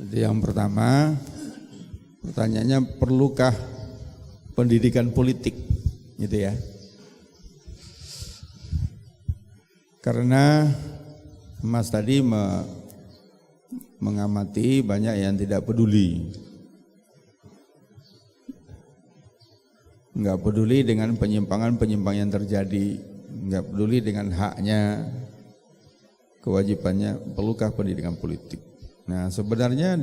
Jadi yang pertama, pertanyaannya perlukah pendidikan politik, gitu ya? Karena Mas tadi mengamati banyak yang tidak peduli, nggak peduli dengan penyimpangan-penyimpangan yang terjadi, nggak peduli dengan haknya, kewajibannya. Perlukah pendidikan politik? Nah, sebenarnya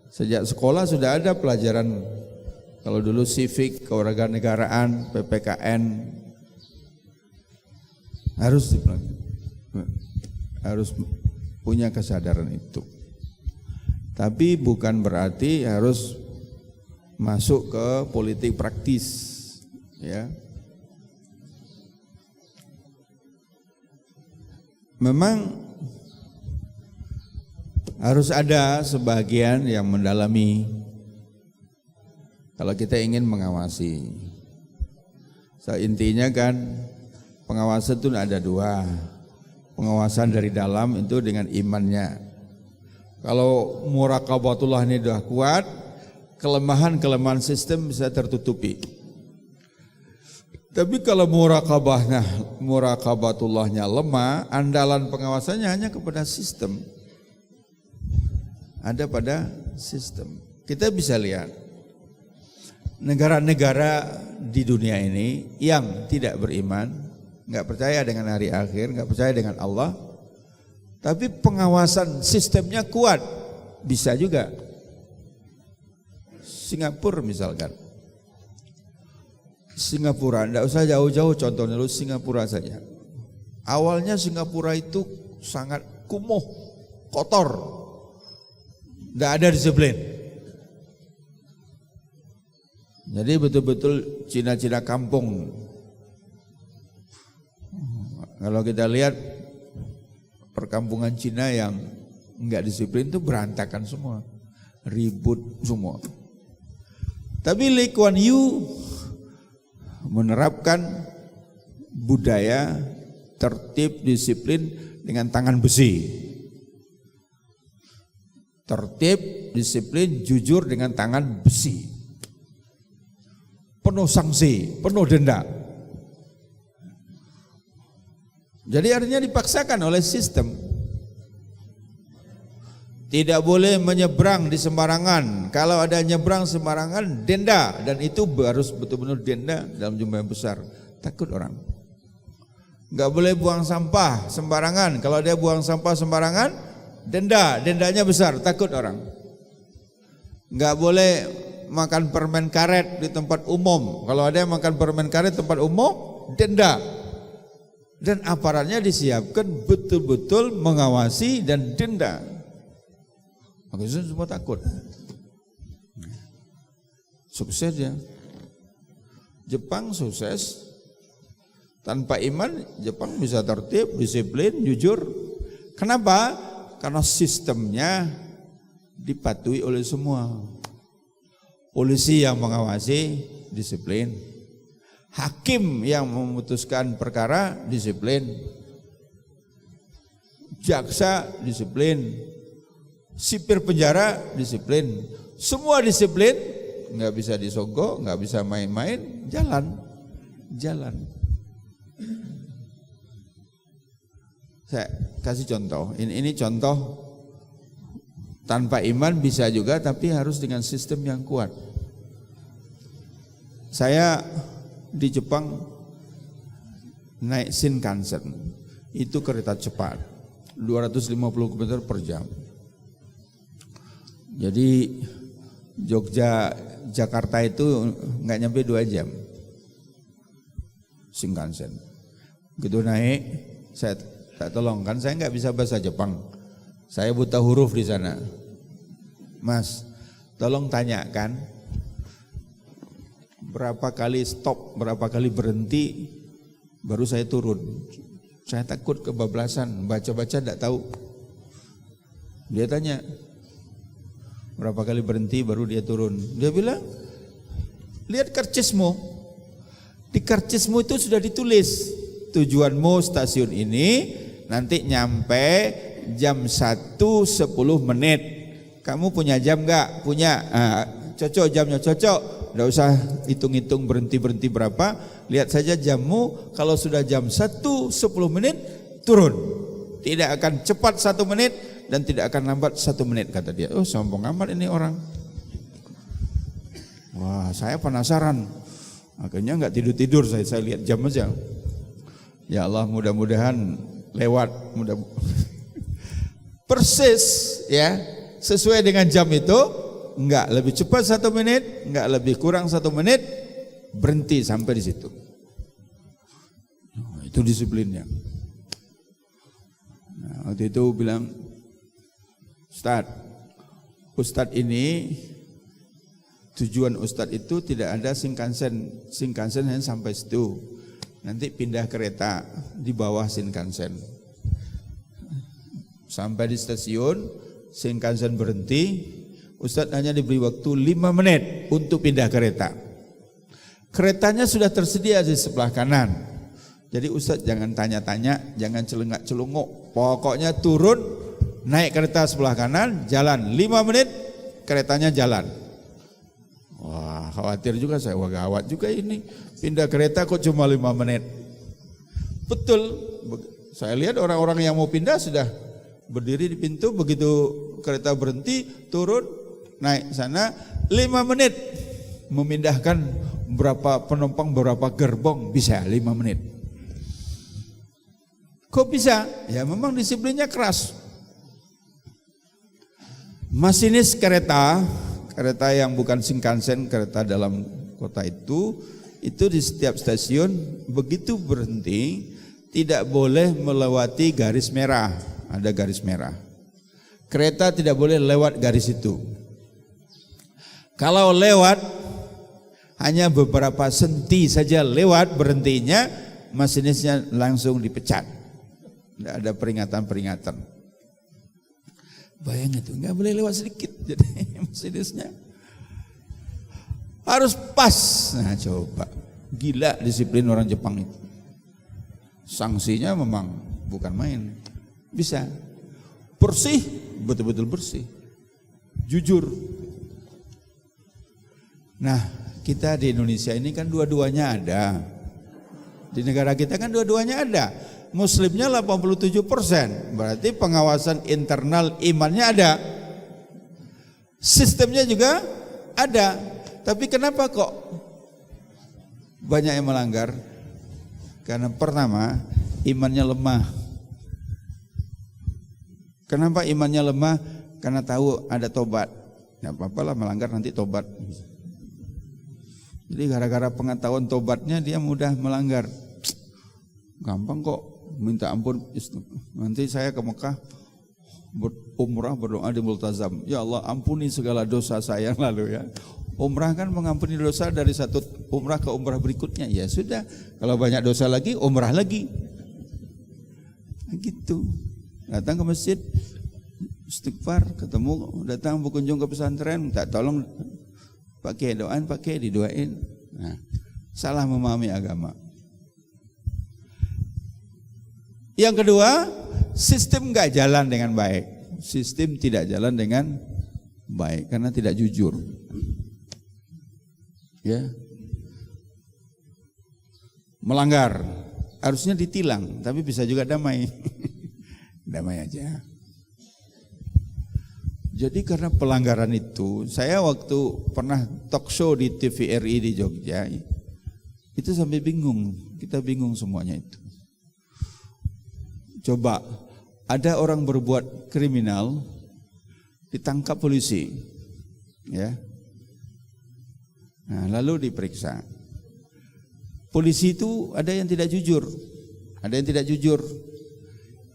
sejak sekolah sudah ada pelajaran. Kalau dulu civic, kewarganegaraan, PPKN harus punya kesadaran itu. Tapi bukan berarti harus masuk ke politik praktis, ya. Memang harus ada sebagian yang mendalami kalau kita ingin mengawasi. Intinya kan pengawasan itu ada dua. Pengawasan dari dalam itu dengan imannya. Kalau muraqabatullah ini sudah kuat, kelemahan-kelemahan sistem bisa tertutupi. Tapi kalau muraqabatullahnya lemah, andalan pengawasannya hanya kepada sistem. Ada pada sistem. Kita bisa lihat negara-negara di dunia ini yang tidak beriman, nggak percaya dengan hari akhir, nggak percaya dengan Allah, tapi pengawasan sistemnya kuat, bisa juga. Singapura misalkan, Singapura, nggak usah jauh-jauh, contohnya lu Singapura saja. Awalnya Singapura itu sangat kumuh, kotor, nggak ada disiplin. Jadi betul-betul Cina-Cina kampung. Kalau kita lihat perkampungan Cina yang enggak disiplin itu berantakan semua, ribut semua. Tapi Lee Kuan Yew menerapkan budaya tertib disiplin dengan tangan besi. Tertib, disiplin, jujur dengan tangan besi. Penuh sanksi, penuh denda. Jadi artinya dipaksakan oleh sistem. Tidak boleh menyeberang di sembarangan. Kalau ada nyebrang sembarangan, denda. Dan itu harus betul-betul denda dalam jumlah yang besar. Takut orang. Enggak boleh buang sampah sembarangan. Kalau dia buang sampah sembarangan, dendanya besar, takut orang. Enggak boleh makan permen karet di tempat umum. Kalau ada yang makan permen karet di tempat umum, denda. Dan aparatnya disiapkan betul-betul mengawasi dan denda. Maka itu semua takut. Sukses ya. Jepang sukses. Tanpa iman, Jepang bisa tertib, disiplin, jujur. Kenapa? Karena sistemnya dipatuhi oleh semua. Polisi yang mengawasi, disiplin. Hakim yang memutuskan perkara, disiplin. Jaksa, disiplin. Sipir penjara, disiplin. Semua disiplin, nggak bisa disogok, nggak bisa main-main, jalan. Saya kasih contoh. Ini contoh. Tanpa iman bisa juga, tapi harus dengan sistem yang kuat. Saya di Jepang naik Shinkansen, itu kereta cepat, 250 km per jam. Jadi Jogja Jakarta itu nggak nyampe 2 jam. Shinkansen. Gitu naik, saya tak tolong, kan saya nggak bisa bahasa Jepang. Saya buta huruf di sana. Mas, tolong tanyakan berapa kali stop, berapa kali berhenti, baru saya turun. Saya takut kebablasan, baca-baca tidak tahu. Dia tanya, berapa kali berhenti baru dia turun. Dia bilang, lihat karcismu. Di karcismu itu sudah ditulis, tujuanmu stasiun ini, nanti nyampe jam 1:10. Kamu punya jam nggak? Punya. Cocok jamnya, cocok. Nggak usah hitung-hitung berhenti berapa. Lihat saja jammu. Kalau sudah jam 1:10 menit turun. Tidak akan cepat 1 menit dan tidak akan lambat 1 menit, kata dia. Oh, sombong amat ini orang. Wah, saya penasaran. Akhirnya nggak tidur saya lihat jam aja. Ya Allah, mudah-mudahan lewat, persis ya, sesuai dengan jam itu, enggak lebih cepat 1 menit, enggak lebih kurang 1 menit, berhenti sampai di situ. Itu disiplinnya. Nah, waktu itu bilang, Ustadz ini tujuan Ustadz itu tidak ada Shinkansen hanya sampai situ. Nanti pindah kereta di bawah Shinkansen. Sampai di stasiun, Shinkansen berhenti, Ustadz hanya diberi waktu 5 menit untuk pindah kereta. Keretanya sudah tersedia di sebelah kanan. Jadi Ustadz jangan tanya-tanya, jangan celengak-celunguk. Pokoknya turun, naik kereta sebelah kanan, jalan 5 menit, keretanya jalan. Wah, khawatir juga saya, wah gawat juga ini. Pindah kereta kok cuma 5 menit. Betul, saya lihat orang-orang yang mau pindah sudah berdiri di pintu, begitu kereta berhenti, turun, naik sana, 5 menit. Memindahkan berapa penumpang, berapa gerbong, bisa 5 menit. Kok bisa? Ya memang disiplinnya keras. Masinis kereta yang bukan Shinkansen, kereta dalam kota itu di setiap stasiun begitu berhenti tidak boleh melewati garis merah, ada garis merah. Kereta tidak boleh lewat garis itu. Kalau lewat hanya beberapa senti saja lewat berhentinya, masinisnya langsung dipecat. Tidak ada peringatan-peringatan. Bayang itu, nggak boleh lewat sedikit, jadi masinisnya harus pas. Nah coba, gila disiplin orang Jepang itu. Sanksinya memang bukan main. Bisa bersih, betul-betul bersih, jujur. Nah kita di Indonesia ini kan dua-duanya ada. Di negara kita kan dua-duanya ada. Muslimnya 87%, berarti pengawasan internal imannya ada, sistemnya juga ada. Tapi kenapa kok banyak yang melanggar? Karena pertama, imannya lemah. Kenapa imannya lemah? Karena tahu ada tobat. Ya apa-apalah melanggar, nanti tobat. Jadi gara-gara pengetahuan tobatnya dia mudah melanggar. Gampang kok minta ampun, nanti saya ke Mekah umrah berdoa di Multazam, ya Allah ampuni segala dosa saya yang lalu ya. Umrah kan mengampuni dosa dari satu umrah ke umrah berikutnya. Ya sudah, kalau banyak dosa lagi umrah lagi. Gitu. Datang ke masjid, istighfar, ketemu, datang berkunjung ke pesantren, minta tolong pakai doain, pakai didoain. Nah, salah memahami agama. Yang kedua, sistem nggak jalan dengan baik. Sistem tidak jalan dengan baik karena tidak jujur. Ya, melanggar, harusnya ditilang, tapi bisa juga damai, damai aja. Jadi karena pelanggaran itu, saya waktu pernah talk show di TVRI di Jogja, itu sampai bingung, kita bingung semuanya itu. Coba ada orang berbuat kriminal ditangkap polisi, ya. Nah, lalu diperiksa. Polisi itu ada yang tidak jujur, ada yang tidak jujur.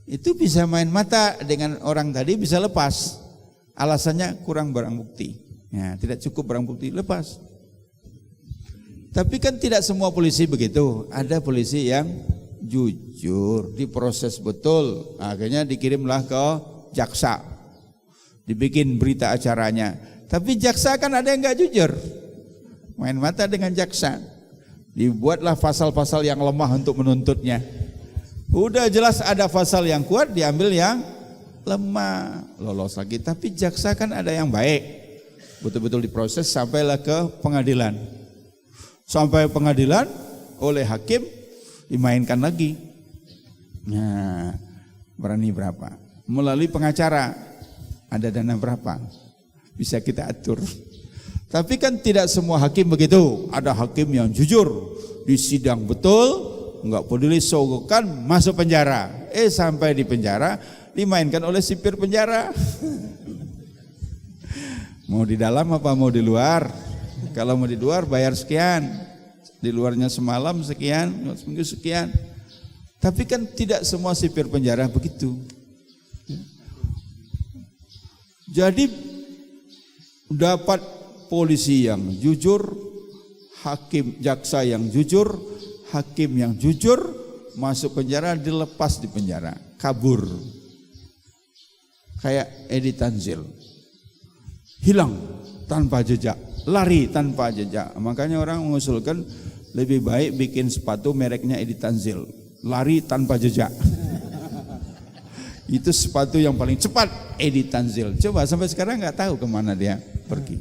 Itu bisa main mata dengan orang tadi, bisa lepas. Alasannya kurang barang bukti. Ya, tidak cukup barang bukti, lepas. Tapi kan tidak semua polisi begitu. Ada polisi yang jujur, diproses betul, akhirnya dikirimlah ke jaksa, dibikin berita acaranya. Tapi jaksa kan ada yang nggak jujur, main mata dengan jaksa, dibuatlah pasal-pasal yang lemah untuk menuntutnya. Udah jelas ada pasal yang kuat, diambil yang lemah, lolos lagi. Tapi jaksa kan ada yang baik, betul-betul diproses sampailah ke pengadilan. Sampai pengadilan oleh hakim dimainkan lagi. Nah, berani berapa? Melalui pengacara ada dana berapa? Bisa kita atur. Tapi kan tidak semua hakim begitu. Ada hakim yang jujur, di sidang betul, enggak peduli sogokan, masuk penjara. Sampai di penjara dimainkan oleh sipir penjara. Mau di dalam apa mau di luar? Kalau mau di luar bayar sekian, di luarnya semalam sekian, seminggu sekian. Tapi kan tidak semua sipir penjara begitu. Jadi dapat polisi yang jujur, hakim jaksa yang jujur, hakim yang jujur, masuk penjara, dilepas di penjara, kabur. Kayak Edi Tanzil, hilang tanpa jejak, lari tanpa jejak. Makanya orang mengusulkan lebih baik bikin sepatu mereknya Edi Tanzil, lari tanpa jejak. Itu sepatu yang paling cepat, Edi Tanzil. Coba sampai sekarang nggak tahu kemana dia pergi.